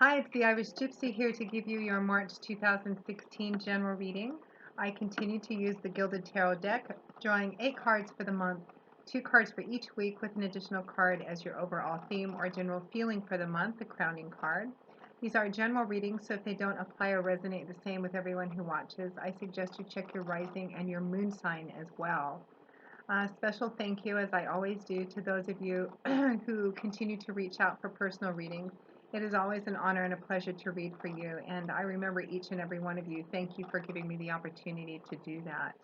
Hi, it's the Irish Gypsy here to give you your March 2016 general reading. I continue to use the Gilded Tarot deck, drawing 8 cards for the month, 2 cards for each week with an additional card as your overall theme or general feeling for the month, the crowning card. These are general readings, so if they don't apply or resonate the same with everyone who watches, I suggest you check your rising and your moon sign as well. Special thank you, as I always do, to those of you who continue to reach out for personal readings. It is always an honor and a pleasure to read for you, and I remember each and every one of you. Thank you for giving me the opportunity to do that.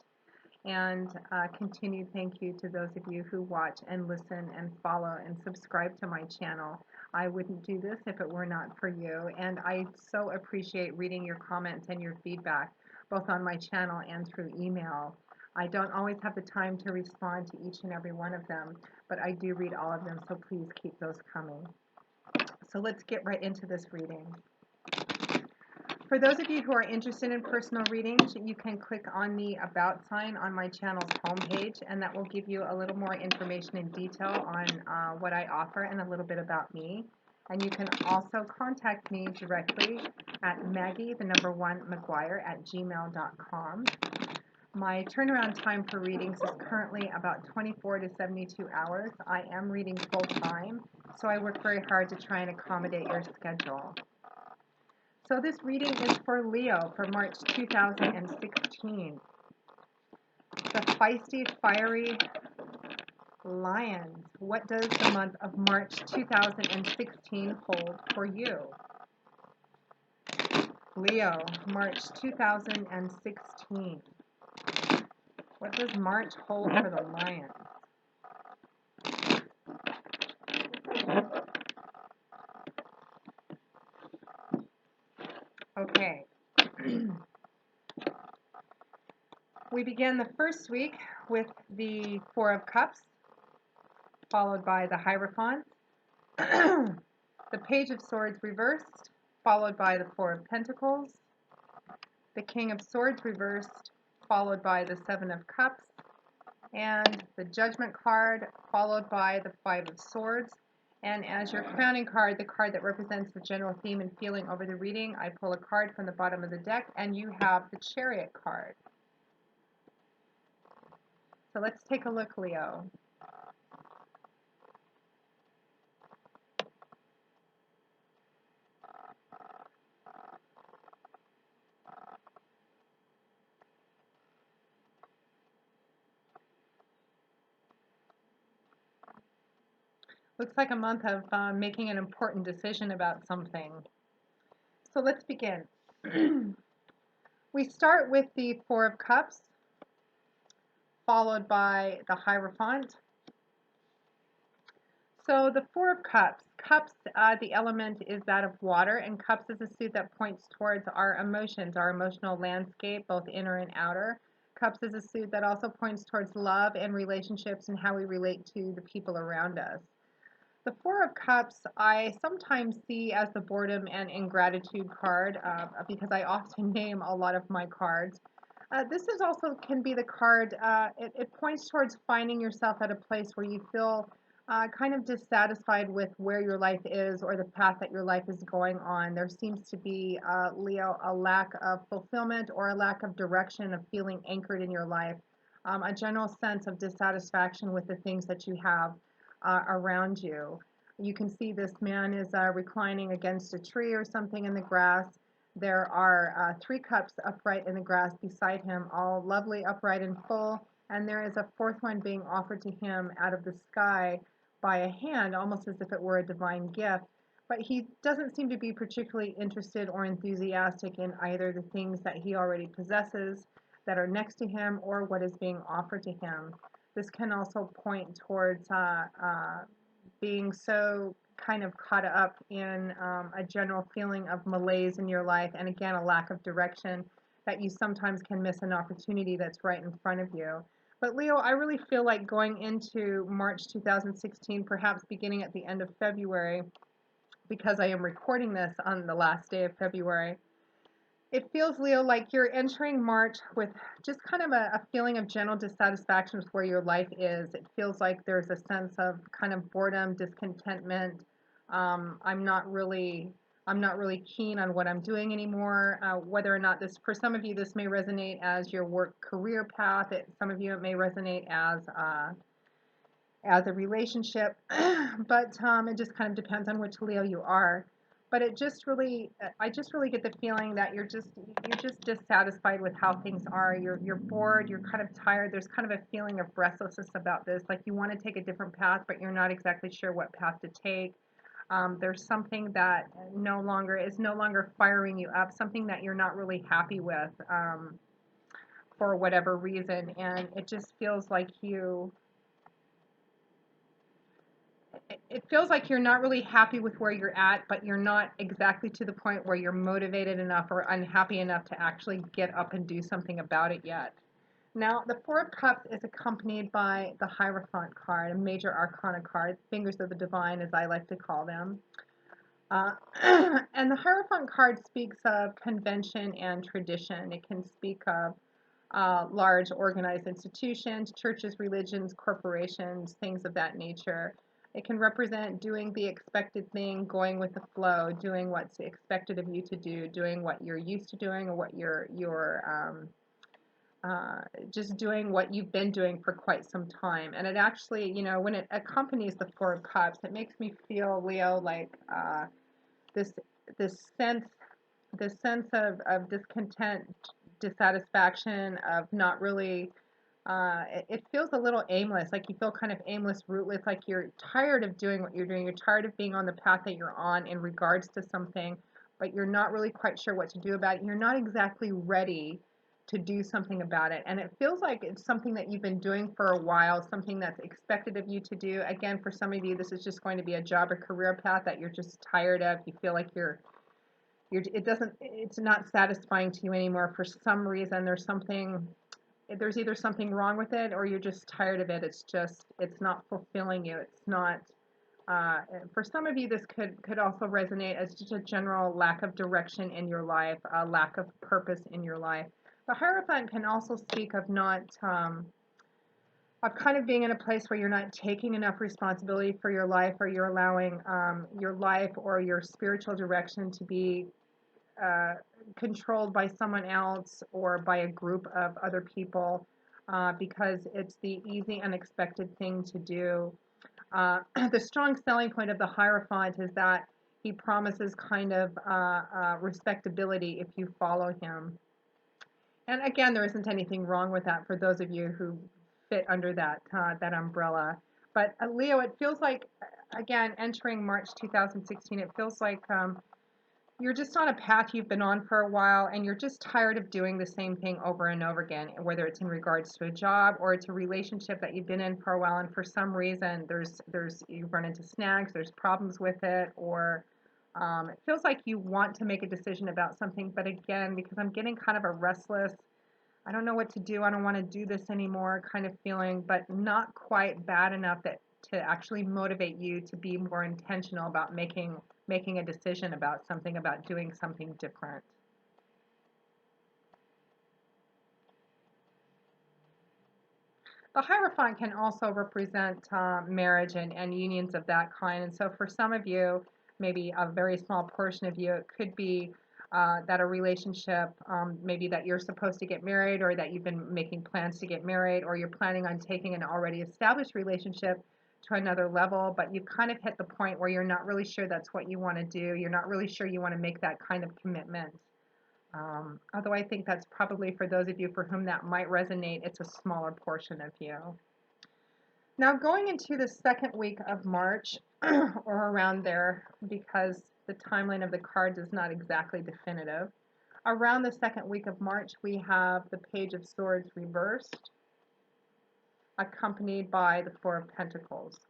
And continued thank you to those of you who watch and listen and follow and subscribe to my channel. I wouldn't do this if it were not for you, and I so appreciate reading your comments and your feedback, both on my channel and through email. I don't always have the time to respond to each and every one of them, but I do read all of them, so please keep those coming. So let's get right into this reading. For those of you who are interested in personal readings, you can click on the About sign on my channel's homepage, and that will give you a little more information in detail on what I offer and a little bit about me. And you can also contact me directly at Maggie1McGuire@gmail.com. My turnaround time for readings is currently about 24 to 72 hours. I am reading full time, so I work very hard to try and accommodate your schedule. So this reading is for Leo for March 2016. The feisty, fiery lions. What does the month of March 2016 hold for you? Leo, March 2016. What does March hold for the lions? Okay. We begin the first week with the Four of Cups, followed by the Hierophant, the Page of Swords reversed, followed by the Four of Pentacles, the King of Swords reversed, followed by the Seven of Cups, and the Judgment card, followed by the Five of Swords. And as your crowning card, the card that represents the general theme and feeling over the reading, I pull a card from the bottom of the deck, and you have the Chariot card. So let's take a look, Leo. Looks like a month of making an important decision about something. So let's begin. We start with the Four of Cups, followed by the Hierophant. So the Four of Cups. Cups, the element is that of water, and cups is a suit that points towards our emotions, our emotional landscape, both inner and outer. Cups is a suit that also points towards love and relationships and how we relate to the people around us. The Four of Cups I sometimes see as the boredom and ingratitude card because I often name a lot of my cards. This is also can be the card, it points towards finding yourself at a place where you feel kind of dissatisfied with where your life is or the path that your life is going on. There seems to be, Leo, a lack of fulfillment or a lack of direction of feeling anchored in your life, a general sense of dissatisfaction with the things that you have around you. You can see this man is reclining against a tree or something in the grass. There are 3 cups upright in the grass beside him, all lovely, upright, and full. And there is a 4th one being offered to him out of the sky by a hand, almost as if it were a divine gift. But he doesn't seem to be particularly interested or enthusiastic in either the things that he already possesses that are next to him or what is being offered to him. This can also point towards being so kind of caught up in a general feeling of malaise in your life, and again, a lack of direction, that you sometimes can miss an opportunity that's right in front of you. But Leo, I really feel like going into March 2016, perhaps beginning at the end of February, because I am recording this on the last day of February, it feels, Leo, like you're entering March with just kind of a feeling of general dissatisfaction with where your life is. It feels like there's a sense of kind of boredom, discontentment. I'm not really I'm not really keen on what I'm doing anymore. Whether or not this, for some of you, this may resonate as your work career path. Some of you, it may resonate as a relationship, but it just kind of depends on which Leo you are. But it just really, I just really get the feeling that you're just dissatisfied with how things are. You're bored. You're kind of tired. There's kind of a feeling of restlessness about this. Like you want to take a different path, but you're not exactly sure what path to take. There's something that no longer firing you up. Something that you're not really happy with for whatever reason, and it just feels like it feels like you're not really happy with where you're at, but you're not exactly to the point where you're motivated enough or unhappy enough to actually get up and do something about it yet. Now, the Four of Cups is accompanied by the Hierophant card, a major arcana card, fingers of the divine, as I like to call them. Uh, and the Hierophant card speaks of convention and tradition. It can speak of large organized institutions, churches, religions, corporations, things of that nature. It can represent doing the expected thing, going with the flow, doing what's expected of you to do, doing what you're used to doing, or what just doing what you've been doing for quite some time. And it actually, when it accompanies the Four of Cups, it makes me feel, Leo, like this this sense of discontent, dissatisfaction, of not really it feels a little aimless, like you feel kind of aimless, rootless, like you're tired of doing what you're doing. You're tired of being on the path that you're on in regards to something, but you're not really quite sure what to do about it. You're not exactly ready to do something about it. And it feels like it's something that you've been doing for a while, something that's expected of you to do. Again, for some of you, this is just going to be a job or career path that you're just tired of. You feel like it's not satisfying to you anymore for some reason. There's either something wrong with it, or you're just tired of it. It's not fulfilling you. It's not, for some of you, this could also resonate as just a general lack of direction in your life, a lack of purpose in your life. The Hierophant can also speak of not, of kind of being in a place where you're not taking enough responsibility for your life, or you're allowing your life or your spiritual direction to be uh, controlled by someone else or by a group of other people, because it's the easy, unexpected thing to do. The strong selling point of the Hierophant is that he promises kind of respectability if you follow him. And again, there isn't anything wrong with that for those of you who fit under that umbrella. But Leo, it feels like, again, entering March 2016, it feels like you're just on a path you've been on for a while, and you're just tired of doing the same thing over and over again, whether it's in regards to a job or it's a relationship that you've been in for a while, and for some reason you run into snags, there's problems with it, or it feels like you want to make a decision about something, but again, because I'm getting kind of a restless, I don't know what to do, I don't want to do this anymore kind of feeling, but not quite bad enough that to actually motivate you to be more intentional about making a decision about something, about doing something different. The Hierophant can also represent marriage and unions of that kind. And so for some of you, maybe a very small portion of you, it could be that a relationship, maybe that you're supposed to get married, or that you've been making plans to get married, or you're planning on taking an already established relationship to another level, but you've kind of hit the point where you're not really sure that's what you want to do. You're not really sure you want to make that kind of commitment. Although I think that's probably for those of you for whom that might resonate, it's a smaller portion of you. Now, going into the second week of March, or around there, because the timeline of the cards is not exactly definitive, around the second week of March, we have the Page of Swords reversed, accompanied by the Four of Pentacles.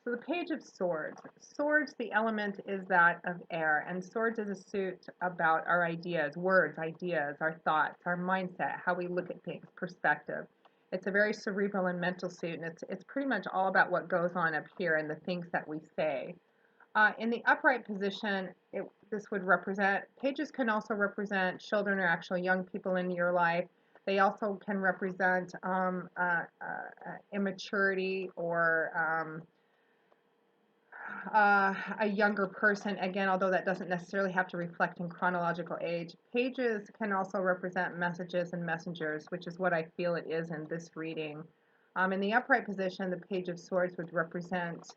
So the Page of Swords. Swords, the element is that of air, and swords is a suit about our ideas, words, ideas, our thoughts, our mindset, how we look at things, perspective. It's a very cerebral and mental suit, and it's pretty much all about what goes on up here and the things that we say. In the upright position, this would represent, pages can also represent children or actual young people in your life. They also can represent immaturity, or a younger person, again, although that doesn't necessarily have to reflect in chronological age. Pages can also represent messages and messengers, which is what I feel it is in this reading. In the upright position, the Page of Swords would represent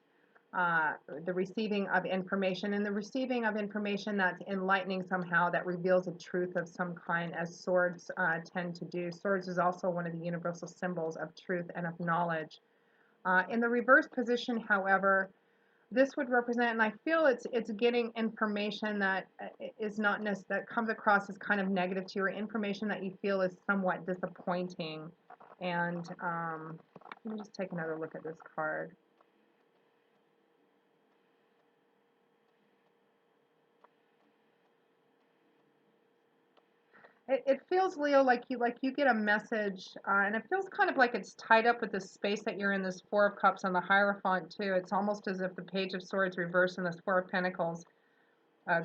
uh, the receiving of information, and the receiving of information that's enlightening somehow, that reveals a truth of some kind, as swords tend to do. Swords is also one of the universal symbols of truth and of knowledge. In the reverse position, however, this would represent, and I feel it's getting information that is not that comes across as kind of negative to you, or information that you feel is somewhat disappointing. And let me just take another look at this card. It feels, Leo, like you get a message, and it feels kind of like it's tied up with the space that you're in. This Four of Cups on the Hierophant too. It's almost as if the Page of Swords reversed and this Four of Pentacles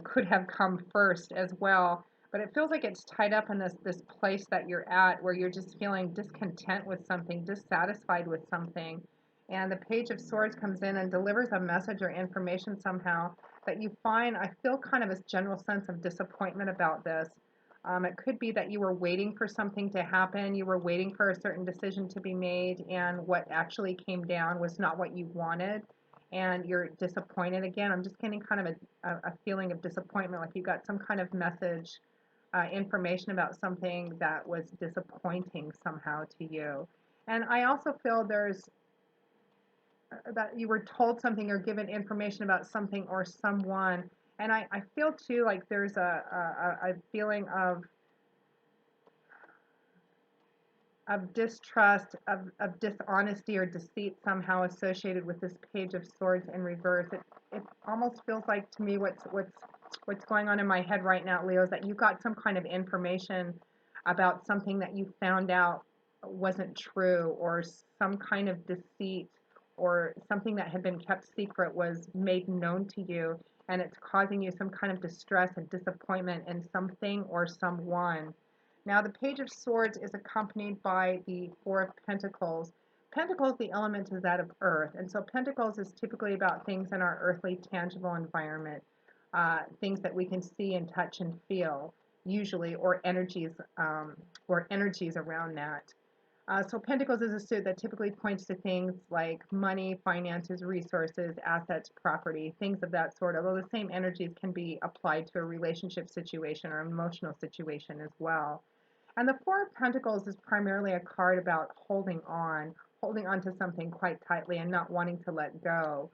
could have come first as well. But it feels like it's tied up in this place that you're at, where you're just feeling discontent with something, dissatisfied with something. And the Page of Swords comes in and delivers a message or information somehow that you find, I feel kind of this general sense of disappointment about this. It could be that you were waiting for something to happen, you were waiting for a certain decision to be made, and what actually came down was not what you wanted, and you're disappointed. Again, I'm just getting kind of a feeling of disappointment, like you got some kind of message, information about something that was disappointing somehow to you. And I also feel there's that you were told something or given information about something or someone. And I feel too like there's a feeling of distrust, of dishonesty or deceit somehow associated with this Page of Swords in reverse. It almost feels like to me what's going on in my head right now, Leo, is that you got some kind of information about something that you found out wasn't true, or some kind of deceit, or something that had been kept secret was made known to you, and it's causing you some kind of distress and disappointment in something or someone. Now, the Page of Swords is accompanied by the Four of Pentacles. Pentacles, the element is that of earth, and so Pentacles is typically about things in our earthly, tangible environment, things that we can see and touch and feel, usually, or energies around that. So Pentacles is a suit that typically points to things like money, finances, resources, assets, property, things of that sort, although the same energies can be applied to a relationship situation or emotional situation as well. And the Four of Pentacles is primarily a card about holding on to something quite tightly and not wanting to let go.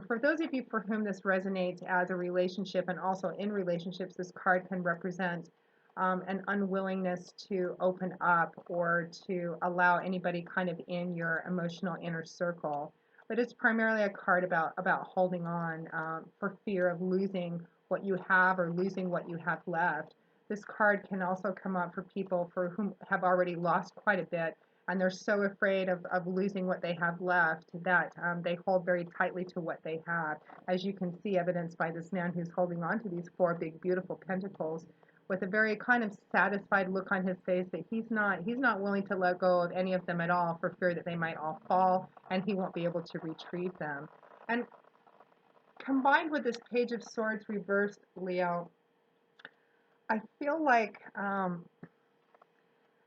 For those of you for whom this resonates as a relationship, and also in relationships, this card can represent an unwillingness to open up or to allow anybody kind of in your emotional inner circle. But it's primarily a card about holding on, for fear of losing what you have or losing what you have left. This card can also come up for people for whom have already lost quite a bit, and they're so afraid of losing what they have left that they hold very tightly to what they have. As you can see, evidenced by this man who's holding on to these four big, beautiful pentacles with a very kind of satisfied look on his face, that he's not willing to let go of any of them at all, for fear that they might all fall and he won't be able to retrieve them. And combined with this Page of Swords reversed, Leo, I feel like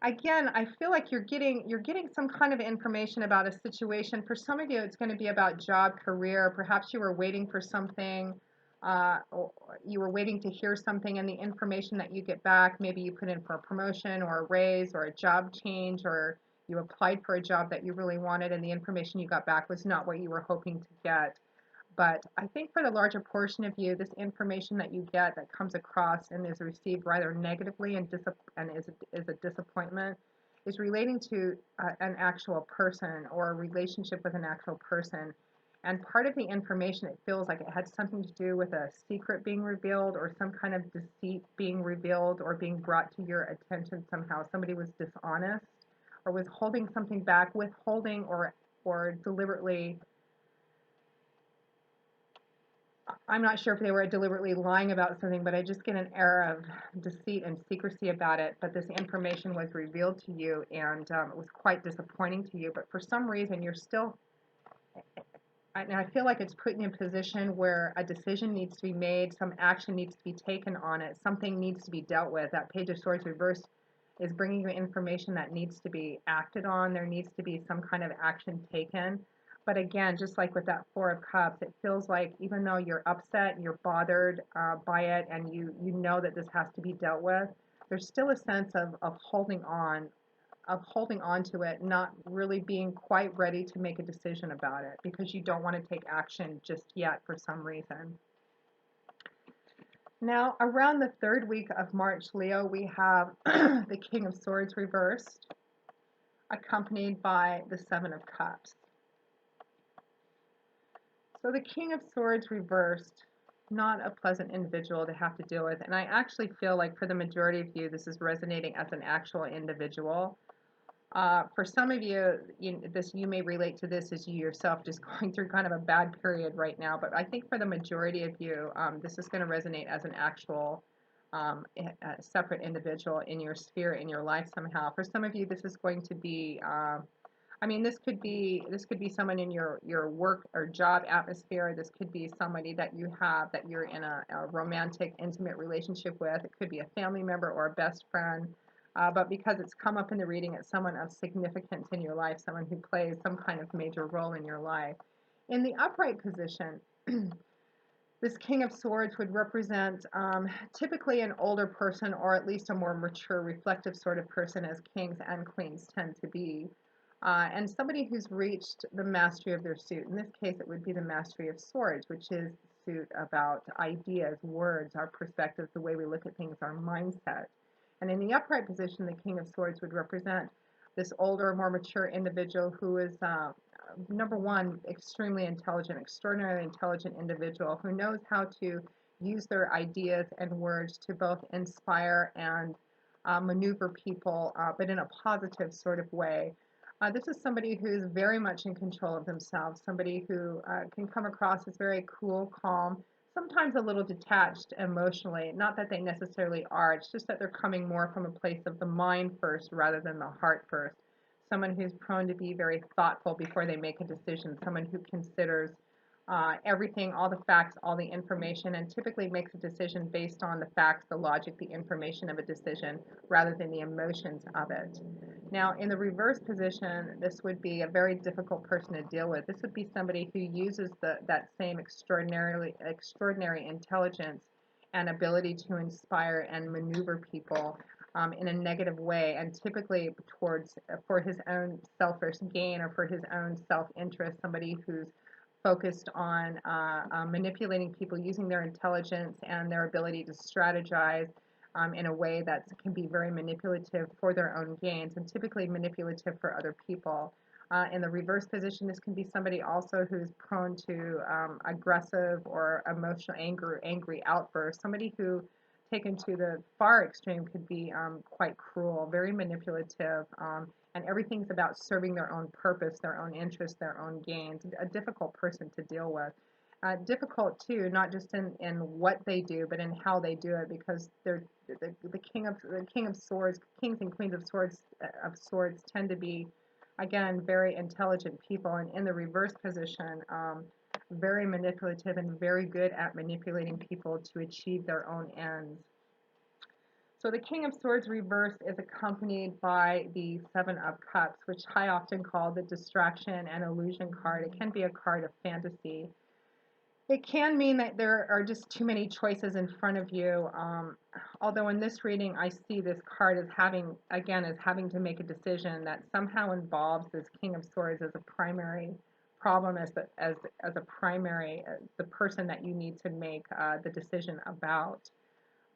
again, I feel like you're getting some kind of information about a situation. For some of you, it's going to be about job, career. Perhaps you were waiting for something, or you were waiting to hear something, and the information that you get back, maybe you put in for a promotion or a raise or a job change, or you applied for a job that you really wanted, and the information you got back was not what you were hoping to get. But I think for the larger portion of you, this information that you get that comes across and is received rather negatively and is a disappointment is relating to an actual person or a relationship with an actual person. And part of the information, it feels like it had something to do with a secret being revealed, or some kind of deceit being revealed or being brought to your attention somehow. Somebody was dishonest or was holding something back, withholding or deliberately. I'm not sure if they were deliberately lying about something, but I just get an air of deceit and secrecy about it. But this information was revealed to you, and it was quite disappointing to you. But for some reason, you're still, and I feel like it's putting you in a position where a decision needs to be made, some action needs to be taken on it, something needs to be dealt with. That Page of Swords reversed is bringing you information that needs to be acted on. There needs to be some kind of action taken. But again, just like with that Four of Cups, it feels like even though you're upset, you're bothered by it, and you know that this has to be dealt with, there's still a sense of holding on to it, not really being quite ready to make a decision about it because you don't want to take action just yet for some reason. Now, around the third week of March, Leo, we have the King of Swords reversed, accompanied by the Seven of Cups. So the King of Swords reversed, not a pleasant individual to have to deal with. And I actually feel like for the majority of you, this is resonating as an actual individual. For some of you, you may relate to this as you yourself just going through kind of a bad period right now. But I think for the majority of you, this is going to resonate as an actual a separate individual in your sphere, in your life somehow. For some of you, this is going to be I mean, this could be someone in your work or job atmosphere. This could be somebody that you have that you're in a romantic, intimate relationship with. It could be a family member or a best friend. But because it's come up in the reading, it's someone of significance in your life, someone who plays some kind of major role in your life. In the upright position, this King of Swords would represent typically an older person or at least a more mature, reflective sort of person, as kings and queens tend to be. And somebody who's reached the mastery of their suit. In this case, it would be the mastery of swords, which is the suit about ideas, words, our perspectives, the way we look at things, our mindset. And in the upright position, the King of Swords would represent this older, more mature individual who is, number one, extremely intelligent, extraordinarily intelligent individual who knows how to use their ideas and words to both inspire and maneuver people, but in a positive sort of way. This is somebody who's very much in control of themselves, somebody who can come across as very cool, calm, sometimes a little detached emotionally. Not that they necessarily are, it's just that they're coming more from a place of the mind first rather than the heart first. Someone who's prone to be very thoughtful before they make a decision, someone who considers everything, all the facts, all the information, and typically makes a decision based on the facts, the logic, the information of a decision, rather than the emotions of it. Now, in the reverse position, this would be a very difficult person to deal with. This would be somebody who uses that same extraordinary intelligence and ability to inspire and maneuver people in a negative way, and typically towards for his own selfish gain or for his own self-interest. Somebody who's focused on manipulating people using their intelligence and their ability to strategize in a way that can be very manipulative for their own gains and typically manipulative for other people. In the reverse position, this can be somebody also who's prone to aggressive or emotional angry outbursts. Somebody who, taken to the far extreme, could be quite cruel, very manipulative, and everything's about serving their own purpose, their own interests, their own gains. A difficult person to deal with. Difficult too, not just in what they do, but in how they do it, because they're the king of swords, kings and queens of swords tend to be, again, very intelligent people, and in the reverse position, very manipulative and very good at manipulating people to achieve their own ends. So the King of Swords reversed is accompanied by the Seven of Cups, which I often call the distraction and illusion card. It can be a card of fantasy. It can mean that there are just too many choices in front of you. Although in this reading, I see this card as having to make a decision that somehow involves this King of Swords as a primary problem, as a primary, the person that you need to make the decision about.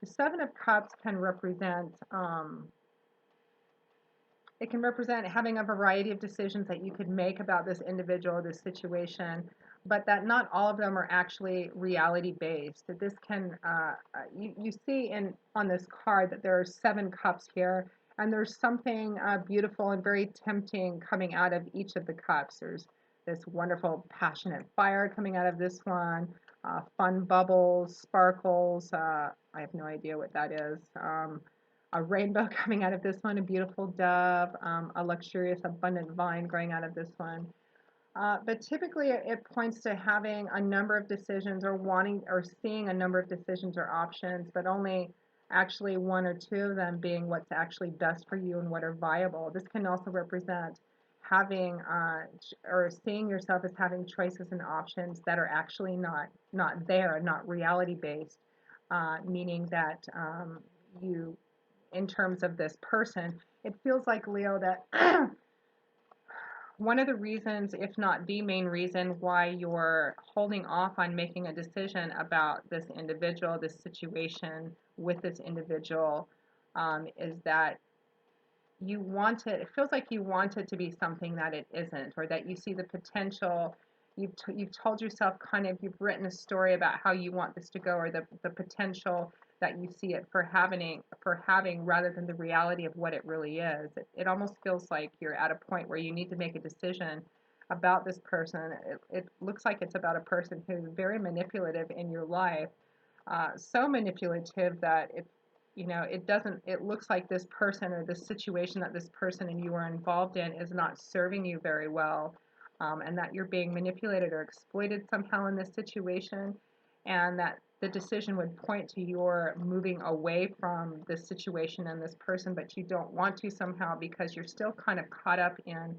The Seven of Cups can represent it can represent having a variety of decisions that you could make about this individual, this situation, but that not all of them are actually reality based. That this can, you see on this card that there are 7 cups here, and there's something beautiful and very tempting coming out of each of the cups. There's this wonderful passionate fire coming out of this one, fun bubbles, sparkles. I have no idea what that is. A rainbow coming out of this one, a beautiful dove, a luxurious, abundant vine growing out of this one. But typically it points to having a number of decisions or wanting or seeing a number of decisions or options, but only actually one or two of them being what's actually best for you and what are viable. This can also represent having or seeing yourself as having choices and options that are actually not there, not reality based, meaning that you, in terms of this person, it feels like Leo that one of the reasons, if not the main reason, why you're holding off on making a decision about this individual, this situation with this individual, is that you want it feels like you want it to be something that it isn't, or that you see the potential. You've told yourself, kind of, you've written a story about how you want this to go, or the potential that you see it for having, rather than the reality of what it really is. It almost feels like you're at a point where you need to make a decision about this person. It looks like it's about a person who's very manipulative in your life, so manipulative that it looks like this person or this situation that this person and you are involved in is not serving you very well, and that you're being manipulated or exploited somehow in this situation, and that the decision would point to your moving away from this situation and this person, but you don't want to somehow because you're still kind of caught up in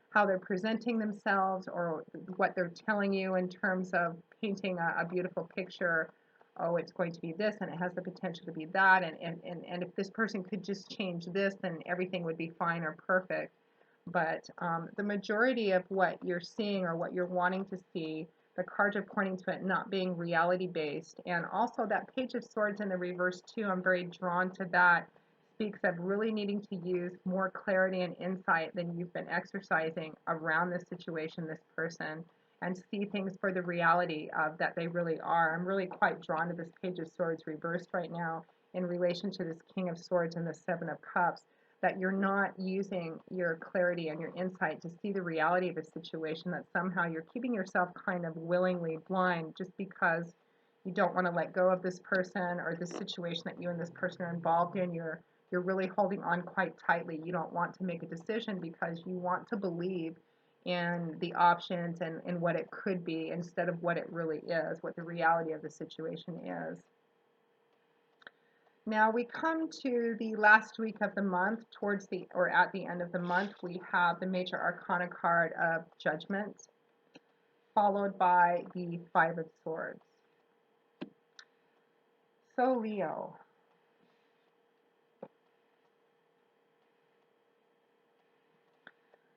how they're presenting themselves or what they're telling you in terms of painting a beautiful picture. Oh, it's going to be this and it has the potential to be that. And if this person could just change this, then everything would be fine or perfect. But the majority of what you're seeing or what you're wanting to see, the cards are pointing to it not being reality based. And also that Page of Swords in the reverse too, I'm very drawn to that. Speaks of really needing to use more clarity and insight than you've been exercising around this situation, this person, and see things for the reality of that they really are. I'm really quite drawn to this Page of Swords reversed right now in relation to this King of Swords and the Seven of Cups, that you're not using your clarity and your insight to see the reality of a situation, that somehow you're keeping yourself kind of willingly blind just because you don't want to let go of this person or this situation that you and this person are involved in. You're really holding on quite tightly. You don't want to make a decision because you want to believe in the options and what it could be instead of what it really is, what the reality of the situation is. Now we come to the last week of the month, towards the or at the end of the month, we have the major arcana card of Judgment, followed by the Five of Swords. So Leo,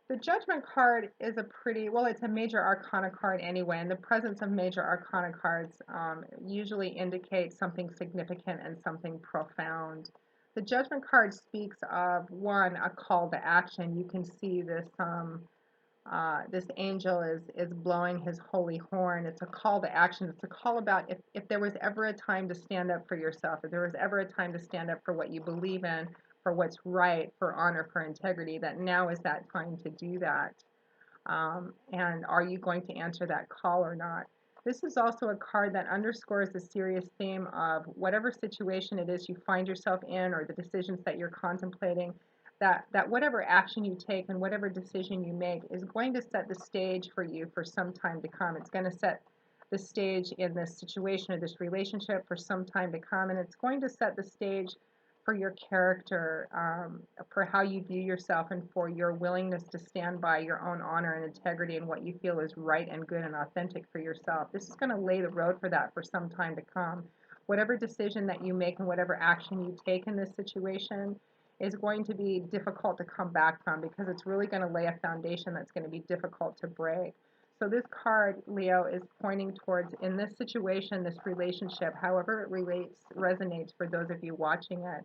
the Judgment card is it's a major arcana card anyway, and the presence of major arcana cards usually indicates something significant and something profound. The Judgment card speaks of, one, a call to action. You can see this angel is blowing his holy horn. It's a call to action. It's a call about if there was ever a time to stand up for yourself, if there was ever a time to stand up for what you believe in, for what's right, for honor, for integrity, that now is that time to do that. And are you going to answer that call or not? This is also a card that underscores the serious theme of whatever situation it is you find yourself in, or the decisions that you're contemplating, that whatever action you take and whatever decision you make is going to set the stage for you for some time to come. It's going to set the stage in this situation or this relationship for some time to come, and it's going to set the stage for your character, for how you view yourself, and for your willingness to stand by your own honor and integrity and what you feel is right and good and authentic for yourself. This is going to lay the road for that for some time to come. Whatever decision that you make and whatever action you take in this situation is going to be difficult to come back from, because it's really going to lay a foundation that's going to be difficult to break. So this card, Leo, is pointing towards, in this situation, this relationship, however it resonates for those of you watching it,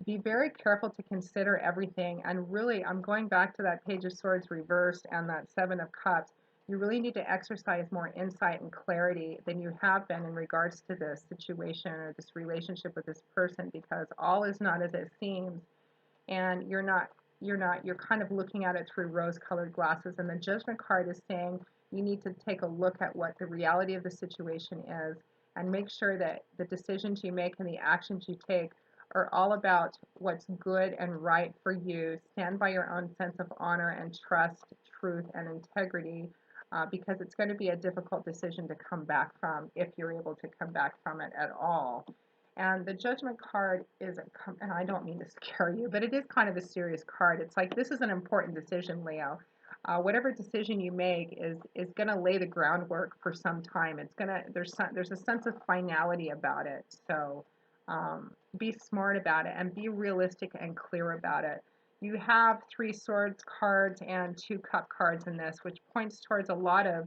be very careful to consider everything. And really, I'm going back to that Page of Swords reversed and that Seven of Cups. You really need to exercise more insight and clarity than you have been in regards to this situation or this relationship with this person, because all is not as it seems, and you're kind of looking at it through rose-colored glasses. And the Judgment card is saying you need to take a look at what the reality of the situation is, and make sure that the decisions you make and the actions you take are all about what's good and right for you. Stand by your own sense of honor and trust, truth, and integrity, because it's going to be a difficult decision to come back from if you're able to come back from it at all. And the Judgment card is, and I don't mean to scare you, but it is kind of a serious card. It's like this is an important decision, Leo. Whatever decision you make is going to lay the groundwork for some time. It's gonna there's a sense of finality about it. So be smart about it and be realistic and clear about it. You have three swords cards and two cup cards in this, which points towards a lot of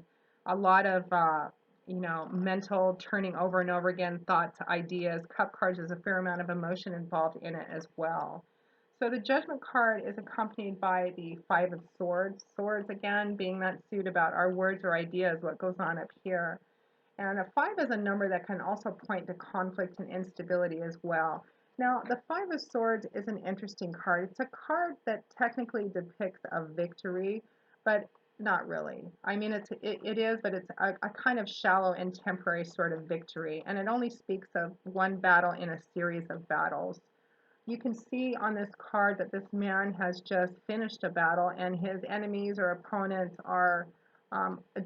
mental turning over and over again, thoughts, ideas. Cup cards is a fair amount of emotion involved in it as well. So the Judgment card is accompanied by the Five of Swords. Swords, again, being that suit about our words or ideas, what goes on up here. And a 5 is a number that can also point to conflict and instability as well. Now, the Five of Swords is an interesting card. It's a card that technically depicts a victory, but not really. I mean, it is, but it's a kind of shallow and temporary sort of victory. And it only speaks of one battle in a series of battles. You can see on this card that this man has just finished a battle and his enemies or opponents are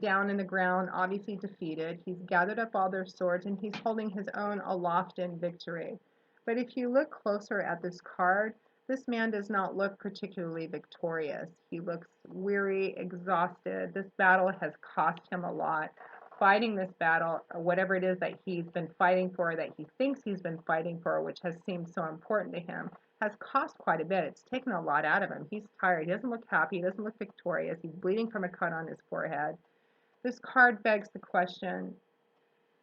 down in the ground, obviously defeated. He's gathered up all their swords and he's holding his own aloft in victory. But if you look closer at this card, this man does not look particularly victorious. He looks weary, exhausted. This battle has cost him a lot. Fighting this battle, whatever it is that he's been fighting for, that he thinks he's been fighting for, which has seemed so important to him, has cost quite a bit. It's taken a lot out of him. He's tired. He doesn't look happy. He doesn't look victorious. He's bleeding from a cut on his forehead. This card begs the question,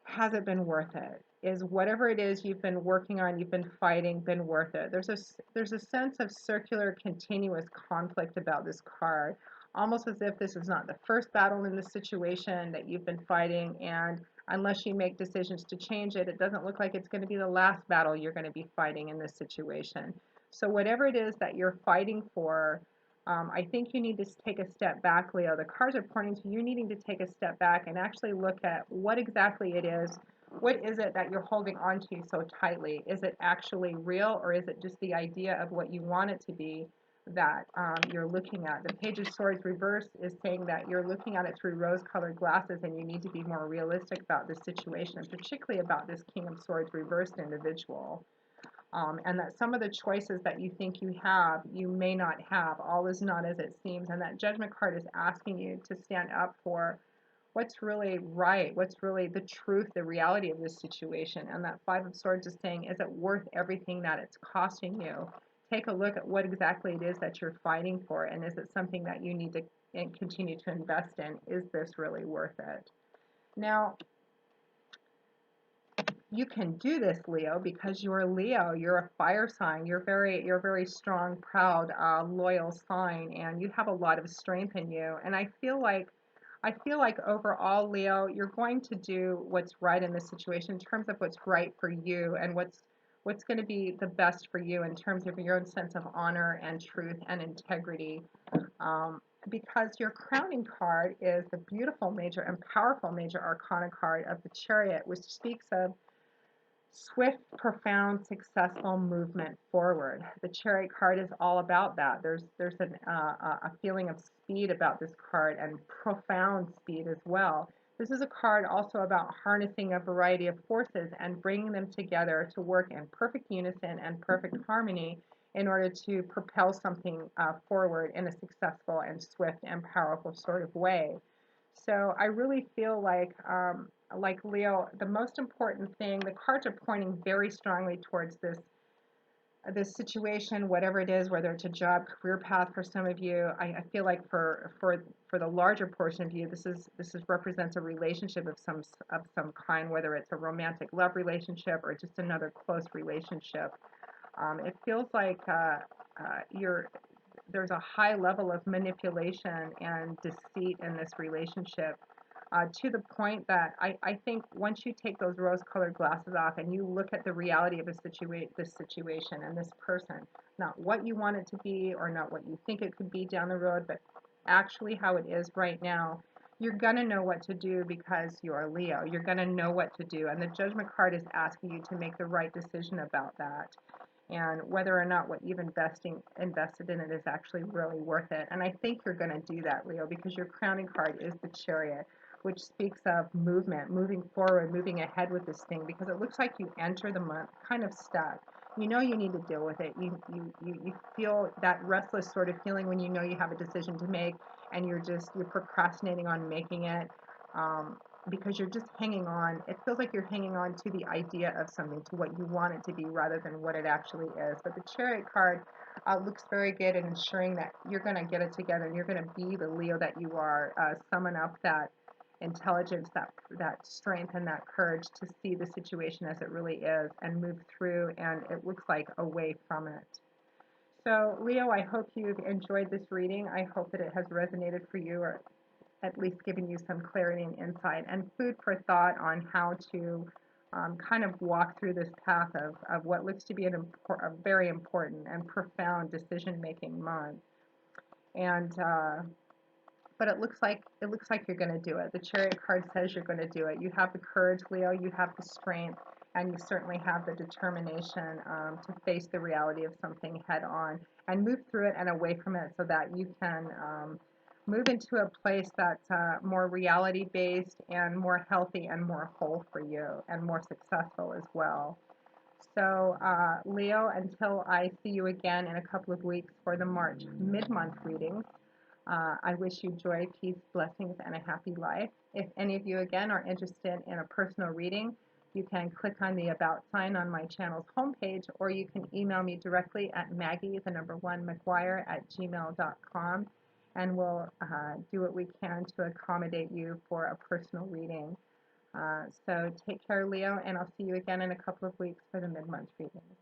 has it been worth it? Is whatever it is you've been working on, you've been fighting, been worth it? There's a sense of circular, continuous conflict about this card, almost as if this is not the first battle in this situation that you've been fighting, and unless you make decisions to change it, it doesn't look like it's going to be the last battle you're going to be fighting in this situation. So whatever it is that you're fighting for, I think you need to take a step back, Leo. The cards are pointing to you needing to take a step back and actually look at what exactly it is. What is it that you're holding on to so tightly? Is it actually real, or is it just the idea of what you want it to be that you're looking at? The Page of Swords reverse is saying that you're looking at it through rose-colored glasses and you need to be more realistic about this situation, and particularly about this King of Swords reversed individual. And that some of the choices that you think you have, you may not have. All is not as it seems. And that Judgment card is asking you to stand up for what's really right, what's really the truth, the reality of this situation. And that Five of Swords is saying, is it worth everything that it's costing you? Take a look at what exactly it is that you're fighting for, and is it something that you need to continue to invest in? Is this really worth it? Now, you can do this, Leo, because you're Leo. You're a fire sign. You're a very strong, proud, loyal sign, and you have a lot of strength in you. And I feel like overall, Leo, you're going to do what's right in this situation in terms of what's right for you and what's going to be the best for you in terms of your own sense of honor and truth and integrity. Because your crowning card is the beautiful major and powerful major arcana card of the Chariot, which speaks of swift, profound, successful movement forward. The Chariot card is all about that. A feeling of speed about this card, and profound speed as well. This is a card also about harnessing a variety of forces and bringing them together to work in perfect unison and perfect harmony in order to propel something forward in a successful and swift and powerful sort of way. So I really feel like Leo, the most important thing, the cards are pointing very strongly towards this situation, whatever it is, whether it's a job, career path for some of you. I feel like for the larger portion of you, this represents a relationship of some kind, whether it's a romantic love relationship or just another close relationship. It feels like there's a high level of manipulation and deceit in this relationship, to the point that I think once you take those rose-colored glasses off and you look at the reality of this situation and this person, not what you want it to be or not what you think it could be down the road, but actually how it is right now, you're going to know what to do because you're Leo. You're going to know what to do. And the Judgment card is asking you to make the right decision about that. and whether or not what you've invested in it is actually really worth it. And I think you're going to do that, Leo, because your crowning card is the Chariot, which speaks of movement, moving forward, moving ahead with this thing, because it looks like you enter the month kind of stuck. You know you need to deal with it. You feel that restless sort of feeling when you know you have a decision to make and you're procrastinating on making it. Um, because you're just hanging on. It feels like you're hanging on to the idea of something, to what you want it to be, rather than what it actually is. But the Chariot card looks very good in ensuring that you're going to get it together and you're going to be the Leo that you are. Summon up that intelligence, that strength, and that courage to see the situation as it really is and move through. And it looks like away from it. So, Leo, I hope you've enjoyed this reading. I hope that it has resonated for you, or at least giving you some clarity and insight and food for thought on how to kind of walk through this path of what looks to be a very important and profound decision-making month. And but it looks like you're going to do it. The Chariot card says you're going to do it. You have the courage, Leo. You have the strength, and you certainly have the determination to face the reality of something head on and move through it and away from it, so that you can move into a place that's more reality based and more healthy and more whole for you and more successful as well. So, Leo, until I see you again in a couple of weeks for the March mid-month readings, I wish you joy, peace, blessings, and a happy life. If any of you, again, are interested in a personal reading, you can click on the About sign on my channel's homepage, or you can email me directly at Maggie1McGuire@gmail.com, and we'll do what we can to accommodate you for a personal reading. So take care, Leo, and I'll see you again in a couple of weeks for the mid-month reading.